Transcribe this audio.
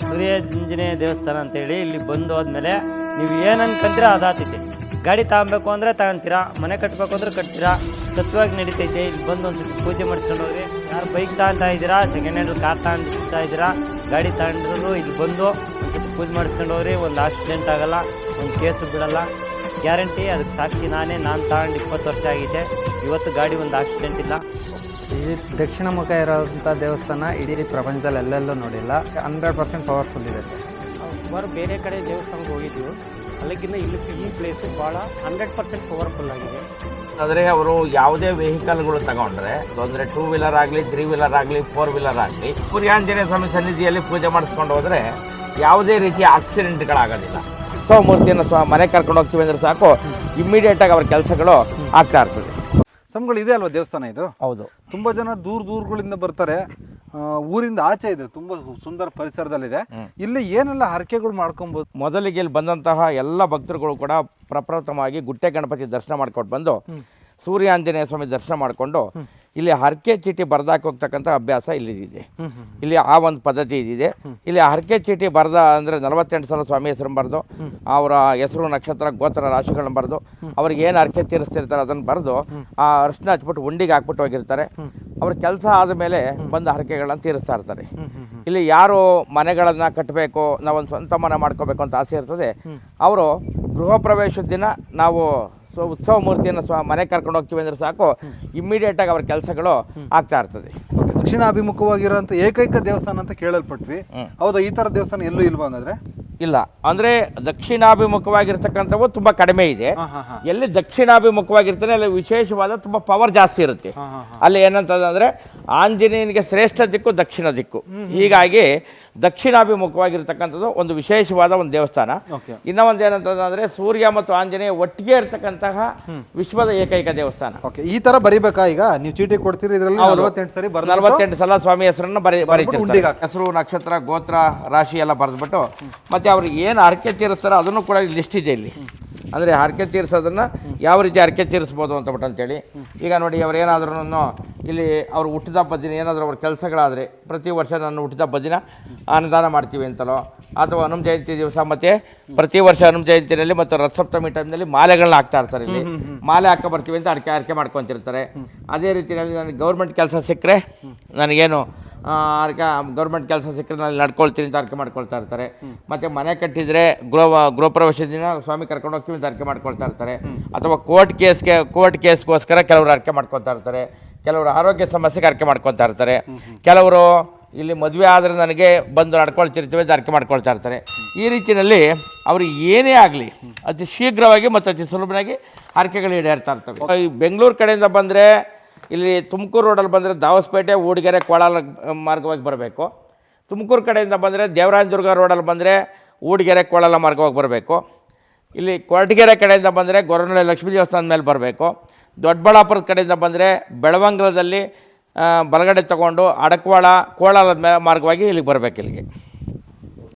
ಸೂರ್ಯಾಂಜನೇಯ ದೇವಸ್ಥಾನ ಅಂತೇಳಿ ಇಲ್ಲಿ ಬಂದು ಹೋದ್ಮೇಲೆ ನೀವು ಏನು ಅನ್ಕೊಂತೀರ ಅದಾತೈತೆ. ಗಾಡಿ ತಗೊಬೇಕು ಅಂದರೆ ತಗೊಂತೀರಾ, ಮನೆ ಕಟ್ಟಬೇಕು ಅಂದ್ರೆ ಕಟ್ತೀರಾ, ಸತ್ವಾಗಿ ನಡೀತೈತೆ. ಇಲ್ಲಿ ಬಂದು ಒಂದ್ಸತಿ ಪೂಜೆ ಮಾಡಿಸ್ಕೊಂಡು ಹೋಗ್ರಿ. ಯಾರು ಬೈಕ್ ತಗೊಂತಾ ಇದ್ದೀರಾ, ಸೆಕೆಂಡ್ ಹ್ಯಾಂಡ್ ಕಾರ್ ತಗೊಂತಾ ಇದ್ದೀರಾ, ಗಾಡಿ ತಗೊಂಡ್ರು ಇಲ್ಲಿ ಬಂದು ಒಂದ್ಸತಿ ಪೂಜೆ ಮಾಡಿಸ್ಕೊಂಡು ಹೋಗ್ರಿ. ಒಂದು ಆಕ್ಸಿಡೆಂಟ್ ಆಗಲ್ಲ, ಒಂದು ಕೇಸು ಬಿಡಲ್ಲ, ಗ್ಯಾರಂಟಿ. ಅದಕ್ಕೆ ಸಾಕ್ಷಿ ನಾನು ತಗೊಂಡು 20 ವರ್ಷ ಆಗೈತೆ, ಇವತ್ತು ಗಾಡಿ ಒಂದು ಆಕ್ಸಿಡೆಂಟ್ ಇಲ್ಲ. ಈ ದಕ್ಷಿಣ ಮುಖ ಇರೋಂಥ ದೇವಸ್ಥಾನ ಇಡೀ ಪ್ರಪಂಚದಲ್ಲಿ ಎಲ್ಲೆಲ್ಲೂ ನೋಡಿಲ್ಲ. 100% ಪವರ್ಫುಲ್ ಇದೆ ಸರ್. ನಾವು ಸುಮಾರು ಬೇರೆ ಕಡೆ ದೇವಸ್ಥಾನಕ್ಕೆ ಹೋಗಿದ್ದೀವಿ, ಅಲ್ಲಿಗಿಂತ ಇಲ್ಲಿ ಈ ಪ್ಲೇಸು ಭಾಳ 100% ಪವರ್ಫುಲ್ ಆಗಿದೆ. ಆದರೆ ಅವರು ಯಾವುದೇ ವೆಹಿಕಲ್ಗಳು ತಗೊಂಡ್ರೆ ಅಂದರೆ 2 ವೀಲರ್ ಆಗಲಿ, 3 ವೀಲರ್ ಆಗಲಿ, 4 ವೀಲರ್ ಆಗಲಿ, ಸೂರ್ಯಾಂಜನೇಯ ಸ್ವಾಮಿ ಸನ್ನಿಧಿಯಲ್ಲಿ ಪೂಜೆ ಮಾಡಿಸ್ಕೊಂಡು ಹೋದರೆ ಯಾವುದೇ ರೀತಿಯ ಆಕ್ಸಿಡೆಂಟ್ಗಳಾಗೋದಿಲ್ಲ. ಮೂರ್ತಿಯನ್ನು ಮನೆ ಕರ್ಕೊಂಡು ಹೋಗ್ತೀವಿ ಅಂದರೆ ಸಾಕು, ಇಮ್ಮಿಡಿಯೇಟಾಗಿ ಅವ್ರ ಕೆಲಸಗಳು ಆಗ್ತಾ ಇರ್ತದೆ. ಸ್ವಾಮಿಗಳು ಇದೆ ಅಲ್ವಾ ದೇವಸ್ಥಾನ ಇದು? ಹೌದು. ತುಂಬ ಜನ ದೂರಗಳಿಂದ ಬರ್ತಾರೆ, ಊರಿಂದ ಆಚೆ ಇದೆ, ತುಂಬ ಸುಂದರ ಪರಿಸರದಲ್ಲಿದೆ. ಇಲ್ಲಿ ಏನೆಲ್ಲ ಹರಕೆಗಳು ಮಾಡ್ಕೊಬೋದು? ಮೊದಲಿಗೆ ಇಲ್ಲಿ ಬಂದಂತಹ ಎಲ್ಲ ಭಕ್ತರುಗಳು ಕೂಡ ಪ್ರಪ್ರಥಮವಾಗಿ ಗುಟ್ಟೆ ಗಣಪತಿ ದರ್ಶನ ಮಾಡ್ಕೊಂಡು ಬಂದು ಸೂರ್ಯಾಂಜನೇಯ ಸ್ವಾಮಿ ದರ್ಶನ ಮಾಡಿಕೊಂಡು ಇಲ್ಲಿ ಹರಕೆ ಚೀಟಿ ಬರ್ದಾಕಿ ಹೋಗ್ತಕ್ಕಂಥ ಅಭ್ಯಾಸ ಇಲ್ಲಿದೆ. ಇಲ್ಲಿ ಆ ಒಂದು ಪದ್ಧತಿ ಇದಿದೆ. ಇಲ್ಲಿ ಹರಕೆ ಚೀಟಿ ಬರ್ದ ಅಂದರೆ 48 ಸಲ ಸ್ವಾಮಿ ಹೆಸರು ಬರೆದು, ಅವರ ಹೆಸರು, ನಕ್ಷತ್ರ, ಗೋತ್ರ, ರಾಶಿಗಳನ್ನ ಬರೆದು, ಅವ್ರಿಗೆ ಏನು ಹರಕೆ ತೀರಿಸ್ತಿರ್ತಾರೆ ಅದನ್ನು ಬರೆದು ಆ ಅರ್ಶನ ಹಚ್ಬಿಟ್ಟು ಉಂಡಿಗೆ ಹಾಕ್ಬಿಟ್ಟು ಹೋಗಿರ್ತಾರೆ. ಅವ್ರ ಕೆಲಸ ಆದಮೇಲೆ ಬಂದು ಹರಕೆಗಳನ್ನ ತೀರಿಸ್ತಾ ಇರ್ತಾರೆ. ಇಲ್ಲಿ ಯಾರು ಮನೆಗಳನ್ನು ಕಟ್ಟಬೇಕು, ನಾವೊಂದು ಸ್ವಂತ ಮನೆ ಮಾಡ್ಕೋಬೇಕು ಅಂತ ಆಸೆ ಇರ್ತದೆ, ಅವರು ಗೃಹ ಪ್ರವೇಶದ ದಿನ ನಾವು ಉತ್ಸವ ಮೂರ್ತಿಯನ್ನು ಮನೆ ಕರ್ಕೊಂಡು ಹೋಗ್ತೀವಿ ಅಂದರೆ ಸಾಕು, ಇಮ್ಮಿಡಿಯೇಟಾಗಿ ಅವ್ರ ಕೆಲಸಗಳು ಆಗ್ತಾ ಇರ್ತದೆ. ದಕ್ಷಿಣಾಭಿಮುಖವಾಗಿರೋಂಥ ಏಕೈಕ ದೇವಸ್ಥಾನ ಅಂತ ಕೇಳಲ್ಪಟ್ವಿ. ಹೌದಾ? ಈ ಥರ ದೇವಸ್ಥಾನ ಎಲ್ಲೂ ಇಲ್ವಾ ಹಂಗಾದ್ರೆ? ಇಲ್ಲ, ಅಂದರೆ ದಕ್ಷಿಣಾಭಿಮುಖವಾಗಿರ್ತಕ್ಕಂಥವು ತುಂಬ ಕಡಿಮೆ ಇದೆ. ಎಲ್ಲಿ ದಕ್ಷಿಣಾಭಿಮುಖವಾಗಿರ್ತಾನೆ ಅಲ್ಲಿ ವಿಶೇಷವಾದ ತುಂಬ ಪವರ್ ಜಾಸ್ತಿ ಇರುತ್ತೆ. ಅಲ್ಲಿ ಏನಂತಂದರೆ ಆಂಜನೇಯನಿಗೆ ಶ್ರೇಷ್ಠ ದಿಕ್ಕು ದಕ್ಷಿಣ ದಿಕ್ಕು. ಹೀಗಾಗಿ ದಕ್ಷಿಣಾಭಿಮುಖವಾಗಿರ್ತಕ್ಕಂಥದ್ದು ಒಂದು ವಿಶೇಷವಾದ ಒಂದು ದೇವಸ್ಥಾನ. ಇನ್ನೂ ಒಂದು ಏನಂತಂದರೆ ಸೂರ್ಯ ಮತ್ತು ಆಂಜನೇಯ ಒಟ್ಟಿಗೆ ಇರ್ತಕ್ಕಂತಹ ವಿಶ್ವದ ಏಕೈಕ ದೇವಸ್ಥಾನ. ಈ ಥರ ಬರಿಬೇಕಾ? ಈಗ ನೀವು ಚೀಟಿ ಕೊಡ್ತೀರಿ, ಇದರಲ್ಲಿ 48 ಸಲ ಸ್ವಾಮಿ ಹೆಸರನ್ನು ಬರೀತಾರೆ. ಹೆಸರು, ನಕ್ಷತ್ರ, ಗೋತ್ರ, ರಾಶಿ ಎಲ್ಲ ಬರೆದ್ಬಿಟ್ಟು ಮತ್ತೆ ಅವ್ರಿಗೆ ಏನು ಹರಕೆ ತೀರಿಸ್ತಾರೋ ಅದನ್ನು ಕೂಡ ಲಿಸ್ಟ್ ಇದೆ ಇಲ್ಲಿ. ಅಂದರೆ ಹರಕೆ ತೀರಿಸೋದನ್ನು ಯಾವ ರೀತಿ ಹರಕೆ ತೀರಿಸ್ಬೋದು ಅಂತೇಳಿ. ಈಗ ನೋಡಿ, ಅವ್ರು ಏನಾದ್ರೂ ಇಲ್ಲಿ ಅವ್ರು ಹುಟ್ಟಿದ ಹಬ್ಬದ ದಿನ ಏನಾದರೂ ಅವ್ರ ಕೆಲಸಗಳಾದರೆ ಪ್ರತಿ ವರ್ಷ ನಾನು ಹುಟ್ಟಿದ ಹಬ್ಬದ ದಿನ ಅನ್ನದಾನ ಮಾಡ್ತೀವಿ ಅಂತಲೋ, ಅಥವಾ ಹನುಮ ಜಯಂತಿ ದಿವಸ ಮತ್ತು ಪ್ರತಿ ವರ್ಷ ಹನುಮ ಜಯಂತಿನಲ್ಲಿ ಮತ್ತು ರಥಸಪ್ತಮಿ ಟೈಮ್ನಲ್ಲಿ ಮಾಲೆಗಳನ್ನ ಹಾಕ್ತಾ ಇರ್ತಾರೆ. ಇಲ್ಲಿ ಮಾಲೆ ಹಾಕೋ ಬರ್ತೀವಿ ಅಂತ ಹರಕೆ ಮಾಡ್ಕೊತಿರ್ತಾರೆ. ಅದೇ ರೀತಿಯಲ್ಲಿ ನನಗೆ ಗೌರ್ಮೆಂಟ್ ಕೆಲಸ ಸಿಕ್ಕರೆ, ನನಗೇನು ಗೌರ್ಮೆಂಟ್ ಕೆಲಸ ಸಿಕ್ಕರೆ ನಾನು ನಡ್ಕೊಳ್ತೀನಿ ಅಂತ ಅರ್ಕೆ ಮಾಡ್ಕೊಳ್ತಾ ಇರ್ತಾರೆ. ಮತ್ತು ಮನೆ ಕಟ್ಟಿದರೆ ಗೃಹ ಪ್ರವೇಶ ದಿನ ಸ್ವಾಮಿ ಕರ್ಕೊಂಡು ಹೋಗ್ತೀವಿ ಅಂತ ಅರ್ಕೆ ಮಾಡ್ಕೊಳ್ತಾ ಇರ್ತಾರೆ. ಅಥವಾ ಕೋರ್ಟ್ ಕೇಸ್ಗೋಸ್ಕರ ಕೆಲವರು ಅರ್ಕೆ ಮಾಡ್ಕೊತಾ ಇರ್ತಾರೆ. ಕೆಲವರು ಆರೋಗ್ಯ ಸಮಸ್ಯೆಗೆ ಅರ್ಕೆ ಮಾಡ್ಕೊತಾ ಇರ್ತಾರೆ. ಕೆಲವರು ಇಲ್ಲಿ ಮದುವೆ ಆದರೆ ನನಗೆ ಬಂದು ನಡ್ಕೊಳ್ತಿರ್ತೀವಿ ಅಂತ ಅರ್ಕೆ ಮಾಡ್ಕೊಳ್ತಾ ಇರ್ತಾರೆ. ಈ ರೀತಿಯಲ್ಲಿ ಅವರು ಏನೇ ಆಗಲಿ ಅತಿ ಶೀಘ್ರವಾಗಿ ಮತ್ತು ಅತಿ ಸುಲಭವಾಗಿ ಅರ್ಕೆಗಳು ಈಡೇರ್ತಾ ಇರ್ತವೆ. ಈ ಬೆಂಗಳೂರು ಕಡೆಯಿಂದ ಬಂದರೆ ಇಲ್ಲಿ ತುಮಕೂರು ರೋಡಲ್ಲಿ ಬಂದರೆ ದಾವಸ್ಪೇಟೆ, ಊಡಿಗೆರೆ, ಕೋಲಾರ ಮಾರ್ಗವಾಗಿ ಬರಬೇಕು. ತುಮಕೂರು ಕಡೆಯಿಂದ ಬಂದರೆ ದೇವರಾಜದುರ್ಗ ರೋಡಲ್ಲಿ ಬಂದರೆ ಊಡಿಗೆರೆ, ಕೋಲಾರ ಮಾರ್ಗವಾಗಿ ಬರಬೇಕು. ಇಲ್ಲಿ ಕೊರಟಗೆರೆ ಕಡೆಯಿಂದ ಬಂದರೆ ಗೊರವನಹಳ್ಳಿ ಲಕ್ಷ್ಮೀ ದೇವಸ್ಥಾನದ ಮೇಲೆ ಬರಬೇಕು. ದೊಡ್ಡಬಳ್ಳಾಪುರದ ಕಡೆಯಿಂದ ಬಂದರೆ ಬೆಳವಂಗಲದಲ್ಲಿ ಬಲಗಡೆ ತೊಗೊಂಡು ಅಡಕವಾಳ, ಕೋಲಾರದ ಮಾರ್ಗವಾಗಿ ಇಲ್ಲಿಗೆ ಬರಬೇಕು. ಇಲ್ಲಿಗೆ